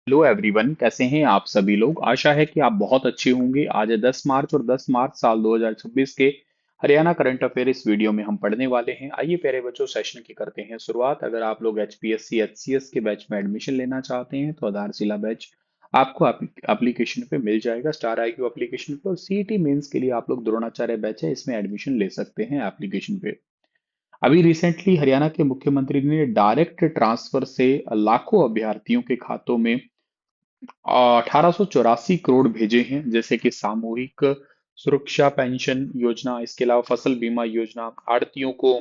Hello everyone, कैसे हैं आप सभी लोग। आशा है कि आप बहुत अच्छे होंगे। आज है 10 मार्च और 10 मार्च साल 2026 के हरियाणा करंट अफेयर इस वीडियो में हम पढ़ने वाले हैं। आइए प्यारे बच्चों, सेशन की करते हैं शुरुआत। अगर आप लोग एचपीएससी एचसीएस के बैच में एडमिशन लेना चाहते हैं तो आधारशिला बैच आपको एप्लीकेशन पे मिल जाएगा, स्टार आईक्यू एप्लीकेशन पे। और सीईटी मेंस के लिए आप लोग द्रोणाचार्य बैच है, इसमें एडमिशन ले सकते हैं एप्लीकेशन पे। अभी रिसेंटली हरियाणा के मुख्यमंत्री ने डायरेक्ट ट्रांसफर से लाखों अभ्यर्थियों के खातों में 1884 करोड़ भेजे हैं, जैसे कि सामूहिक सुरक्षा पेंशन योजना, इसके अलावा फसल बीमा योजना, आड़तियों को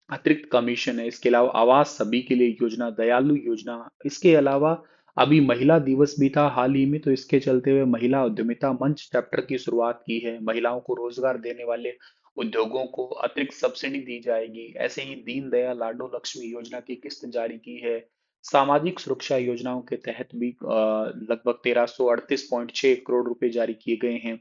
अतिरिक्त कमीशन है, इसके अलावा आवास सभी के लिए योजना, दयालु योजना। इसके अलावा अभी महिला दिवस भी था हाल ही में, तो इसके चलते हुए महिला उद्यमिता मंच चैप्टर की शुरुआत की है। महिलाओं को रोजगार देने वाले उद्योगों को अतिरिक्त सब्सिडी दी जाएगी। ऐसे ही दीन दयाल लाडो लक्ष्मी योजना की किस्त जारी की है। सामाजिक सुरक्षा योजनाओं के तहत भी लगभग 1338.6 करोड़ रुपए जारी किए गए हैं।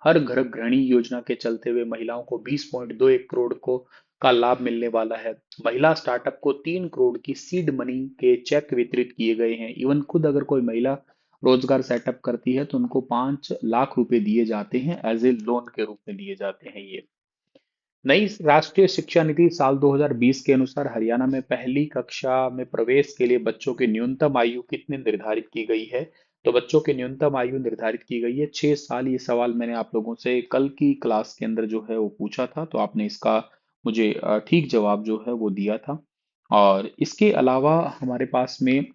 हर घर गृहिणी योजना के चलते हुए महिलाओं को 20.21 करोड़ को का लाभ मिलने वाला है। महिला स्टार्टअप को 3 करोड़ की सीड मनी के चेक वितरित किए गए हैं। इवन खुद अगर कोई महिला रोजगार सेटअप करती है तो उनको 5 लाख रुपए दिए जाते हैं, एज ए लोन के रूप में दिए जाते हैं ये। नई राष्ट्रीय शिक्षा नीति साल 2020 के अनुसार हरियाणा में पहली कक्षा में प्रवेश के लिए बच्चों की न्यूनतम आयु कितनी निर्धारित की गई है। तो बच्चों की न्यूनतम आयु निर्धारित की गई है 6 साल। ये सवाल मैंने आप लोगों से कल की क्लास के अंदर जो है वो पूछा था, तो आपने इसका मुझे ठीक जवाब जो है वो दिया था। और इसके अलावा हमारे पास में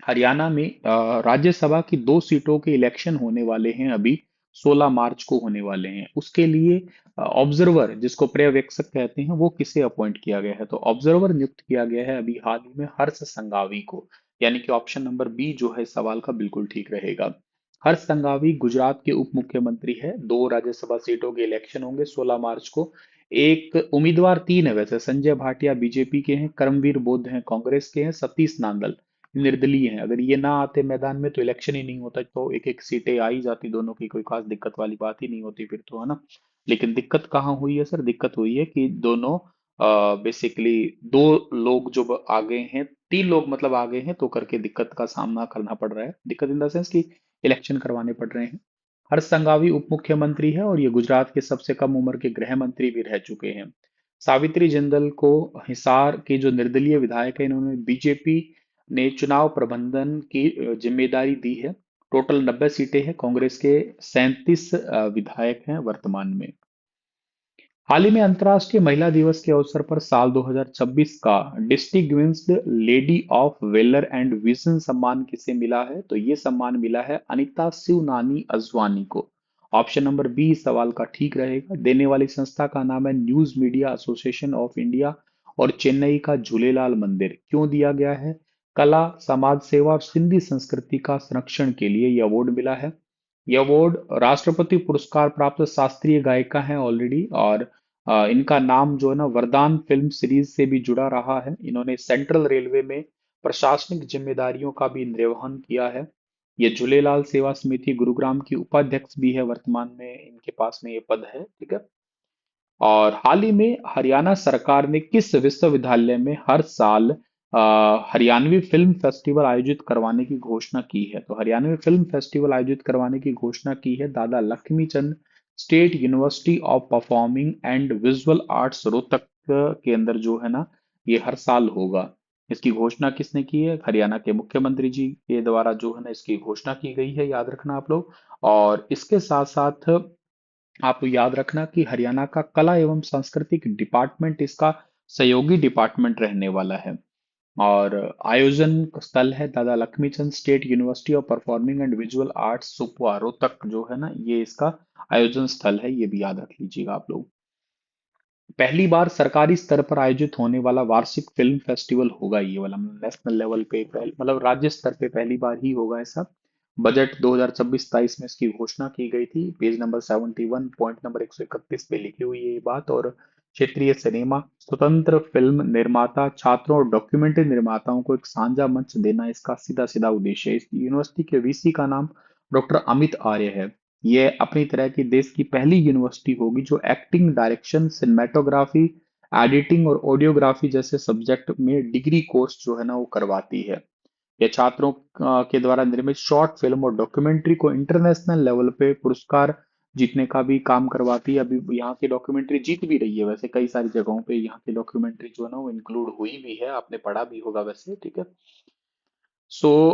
हरियाणा में राज्यसभा की 2 सीटों के इलेक्शन होने वाले हैं अभी। 16 मार्च को होने वाले हैं। उसके लिए ऑब्जर्वर, जिसको पर्यवेक्षक कहते हैं, वो किसे अपॉइंट किया गया है। तो ऑब्जर्वर नियुक्त किया गया है अभी हाल ही में हर्ष संघावी को। यानी कि ऑप्शन नंबर बी जो है इस सवाल का बिल्कुल ठीक रहेगा। हर्ष संघावी गुजरात के उप मुख्यमंत्री है। 2 राज्यसभा सीटों के इलेक्शन होंगे 16 मार्च को। एक उम्मीदवार तीन है वैसे, संजय भाटिया बीजेपी के हैं, कर्मवीर बुद्ध हैं कांग्रेस के हैं, सतीश नांदल निर्दलीय हैं। अगर ये ना आते मैदान में तो इलेक्शन ही नहीं होता, तो एक एक सीटें आ ही जाती दोनों की, कोई खास दिक्कत वाली बात ही नहीं होती फिर तो, है ना। लेकिन दिक्कत कहाँ हुई है सर? दिक्कत हुई है कि दोनों बेसिकली दो लोग जो आगे हैं, 3 लोग मतलब आगे हैं, तो करके दिक्कत का सामना करना पड़ रहा है। दिक्कत इन द सेंस कि इलेक्शन करवाने पड़ रहे हैं। हर्ष संघवी उप मुख्यमंत्री है और ये गुजरात के सबसे कम उम्र के गृह मंत्री भी रह चुके हैं। सावित्री जिंदल को हिसार के जो निर्दलीय विधायक है, इन्होंने बीजेपी ने चुनाव प्रबंधन की जिम्मेदारी दी है। टोटल 90 सीटें हैं। कांग्रेस के 37 विधायक हैं वर्तमान में। हाल ही में अंतर्राष्ट्रीय महिला दिवस के अवसर पर साल 2026 का distinguished lady of velar and vision सम्मान किसे मिला है। तो ये सम्मान मिला है अनिता शिवनानी अजवानी को। ऑप्शन नंबर बी इस सवाल का ठीक रहेगा। देने वाली संस्था का नाम है news media association of India और चेन्नई का झूलेलाल मंदिर। क्यों दिया गया है? कला, समाज सेवा और सिंधी संस्कृति का संरक्षण के लिए यह अवार्ड मिला है। यह अवार्ड राष्ट्रपति पुरस्कार प्राप्त शास्त्रीय गायिका हैं ऑलरेडी। और इनका नाम जो है ना वरदान फिल्म सीरीज से भी जुड़ा रहा है। इन्होंने सेंट्रल रेलवे में प्रशासनिक जिम्मेदारियों का भी निर्वहन किया है। ये झूलेलाल सेवा समिति गुरुग्राम की उपाध्यक्ष भी है वर्तमान में, इनके पास में ये पद है, ठीक है। और हाल ही में हरियाणा सरकार ने किस विश्वविद्यालय में हर साल हरियाणवी फिल्म फेस्टिवल आयोजित करवाने की घोषणा की है। तो हरियाणवी फिल्म फेस्टिवल आयोजित करवाने की घोषणा की है दादा Laxmichand state university of performing and visual arts Rohtak के अंदर जो है ना, ये हर साल होगा। इसकी घोषणा किसने की है? हरियाणा के मुख्यमंत्री जी के द्वारा जो है ना इसकी घोषणा की गई है, याद रखना आप लोग। और इसके साथ साथ आप याद रखना कि हरियाणा का कला एवं सांस्कृतिक डिपार्टमेंट इसका सहयोगी डिपार्टमेंट रहने वाला है। और आयोजन स्थल है दादा Laxmichand state university of performing and visual arts सुपवा रोहतक जो है ना, ये इसका आयोजन स्थल है। ये भी याद रख लीजिएगा आप लोग। पहली बार सरकारी स्तर पर आयोजित होने वाला वार्षिक फिल्म फेस्टिवल होगा ये वाला, नेशनल लेवल पे मतलब राज्य स्तर पे पहली बार ही होगा ऐसा। बजट 2026-27 में इसकी घोषणा की गई थी। पेज नंबर 71 पॉइंट नंबर 131 पे लिखी हुई है ये बात। और क्षेत्रीय सिनेमा, स्वतंत्र फिल्म निर्माता, छात्रों और डॉक्यूमेंट्री निर्माताओं को एक साझा मंच देना इसका सीधा सीधा उद्देश्य है। इस यूनिवर्सिटी के वीसी का नाम डॉक्टर अमित आर्य है। ये अपनी तरह की देश की पहली यूनिवर्सिटी होगी जो एक्टिंग, डायरेक्शन, सिनेमेटोग्राफी, एडिटिंग और ऑडियोग्राफी जैसे सब्जेक्ट में डिग्री कोर्स जो है ना वो करवाती है। यह छात्रों के द्वारा निर्मित शॉर्ट फिल्म और डॉक्यूमेंट्री को इंटरनेशनल लेवल पे पुरस्कार जीतने का भी काम करवाती है। अभी यहाँ की डॉक्यूमेंट्री जीत भी रही है, वैसे कई सारी जगहों पे यहाँ की डॉक्यूमेंट्री जो है ना वो इंक्लूड हुई भी है, आपने पढ़ा भी होगा वैसे, ठीक है। सो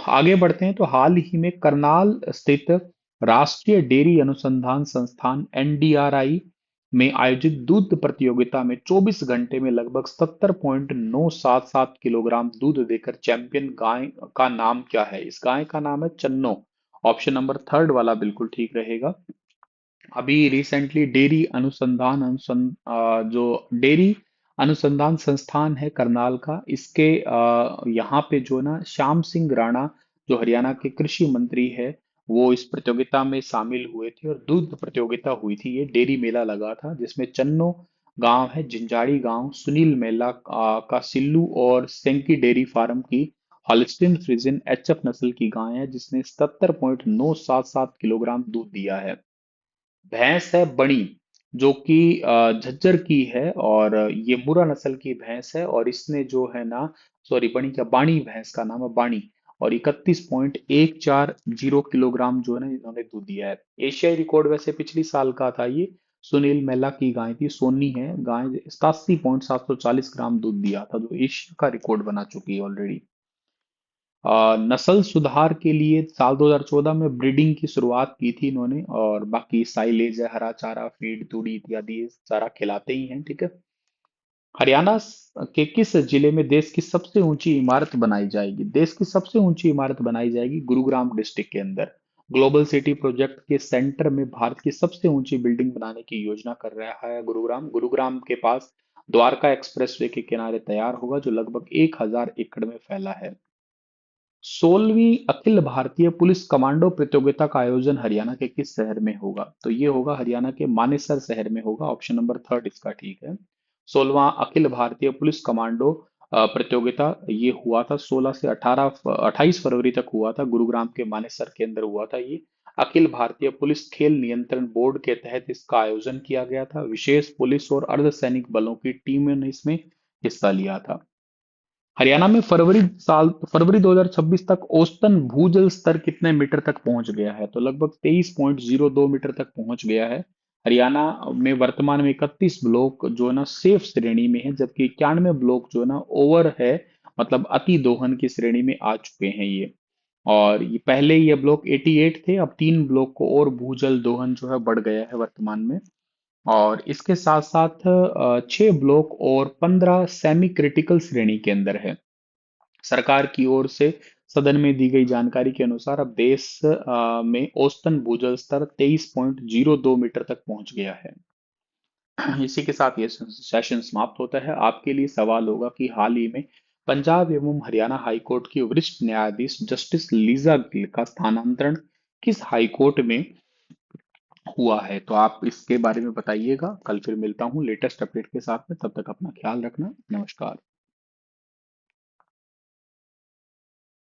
आगे बढ़ते हैं। तो हाल ही में करनाल स्थित राष्ट्रीय डेयरी अनुसंधान संस्थान एनडीआरआई में आयोजित दूध प्रतियोगिता में 24 घंटे में लगभग 70.977 किलोग्राम दूध देकर चैंपियन गाय का नाम क्या है? इस गाय का नाम है चन्नो। ऑप्शन नंबर थर्ड वाला बिल्कुल ठीक रहेगा। अभी रिसेंटली जो डेयरी अनुसंधान संस्थान है करनाल का, इसके यहाँ पे जो ना श्याम सिंह राणा जो हरियाणा के कृषि मंत्री है, वो इस प्रतियोगिता में शामिल हुए थे और दूध प्रतियोगिता हुई थी। ये डेयरी मेला लगा था जिसमें चन्नो गांव है, जिंजाड़ी गांव, सुनील मेला का सिल्लू और सेंकी डेयरी फार्म की हॉलिस्टीन फ्रिजियन एचएफ नस्ल की गाय है जिसने 77.977 किलोग्राम दूध दिया है। भैंस है बड़ी, जो कि झज्जर की है, और ये मुरा नस्ल की भैंस है, और इसने जो है ना, सॉरी बड़ी क्या, बाणी भैंस का नाम है बाणी, और 31.140 किलोग्राम जो है ना इन्होंने दूध दिया है। एशियाई रिकॉर्ड वैसे पिछली साल का था ये, सुनील मेला की गाय थी, सोनी है गाय, 87.740 ग्राम दूध दिया था, जो एशिया का रिकॉर्ड बना चुकी है ऑलरेडी। नस्ल सुधार के लिए साल 2014 में ब्रीडिंग की शुरुआत की थी इन्होंने, और बाकी साइलेज है, हरा चारा, फीड, तूड़ी इत्यादि ये सारा खिलाते ही हैं, ठीक है। हरियाणा के किस जिले में देश की सबसे ऊंची इमारत बनाई जाएगी? देश की सबसे ऊंची इमारत बनाई जाएगी गुरुग्राम डिस्ट्रिक्ट के अंदर। ग्लोबल सिटी प्रोजेक्ट के सेंटर में भारत की सबसे ऊंची बिल्डिंग बनाने की योजना कर रहा है गुरुग्राम। गुरुग्राम के पास द्वारका एक्सप्रेसवे के किनारे तैयार होगा, जो लगभग 1000 एकड़ में फैला है। 16वीं अखिल भारतीय पुलिस कमांडो प्रतियोगिता का आयोजन हरियाणा के किस शहर में होगा? तो ये होगा हरियाणा के मानेसर शहर में होगा। ऑप्शन नंबर थर्ड इसका ठीक है। 16वां अखिल भारतीय पुलिस कमांडो प्रतियोगिता ये हुआ था 16 से 28 फरवरी तक हुआ था, गुरुग्राम के मानेसर के अंदर हुआ था ये। अखिल भारतीय पुलिस खेल नियंत्रण बोर्ड के तहत इसका आयोजन किया गया था। विशेष पुलिस और अर्धसैनिक बलों की टीम ने इसमें हिस्सा लिया था। हरियाणा में फरवरी 2026 तक औसतन भूजल स्तर कितने मीटर तक पहुंच गया है? तो लगभग 23.02 मीटर तक पहुंच गया है। हरियाणा में वर्तमान में 31 ब्लॉक जो है ना सेफ श्रेणी में है, जबकि 91 ब्लॉक जो है ना ओवर है, मतलब अति दोहन की श्रेणी में आ चुके हैं ये। और ये पहले ये ब्लॉक 88 थे, अब 3 ब्लॉक को और भूजल दोहन जो है बढ़ गया है वर्तमान में। और इसके साथ साथ 6 ब्लॉक और 15 सेमी क्रिटिकल श्रेणी के अंदर है। सरकार की ओर से सदन में दी गई जानकारी के अनुसार अब देश में औसतन भूजल स्तर 23.02 मीटर तक पहुंच गया है। इसी के साथ ये सेशन समाप्त होता है। आपके लिए सवाल होगा कि हाल ही में पंजाब एवं हरियाणा हाई कोर्ट की वरिष्ठ न्यायाधीश जस्टिस लीजा गिल का स्थानांतरण किस हाई कोर्ट में हुआ है? तो आप इसके बारे में बताइएगा। कल फिर मिलता हूँ लेटेस्ट अपडेट के साथ में, तब तक अपना ख्याल रखना। नमस्कार।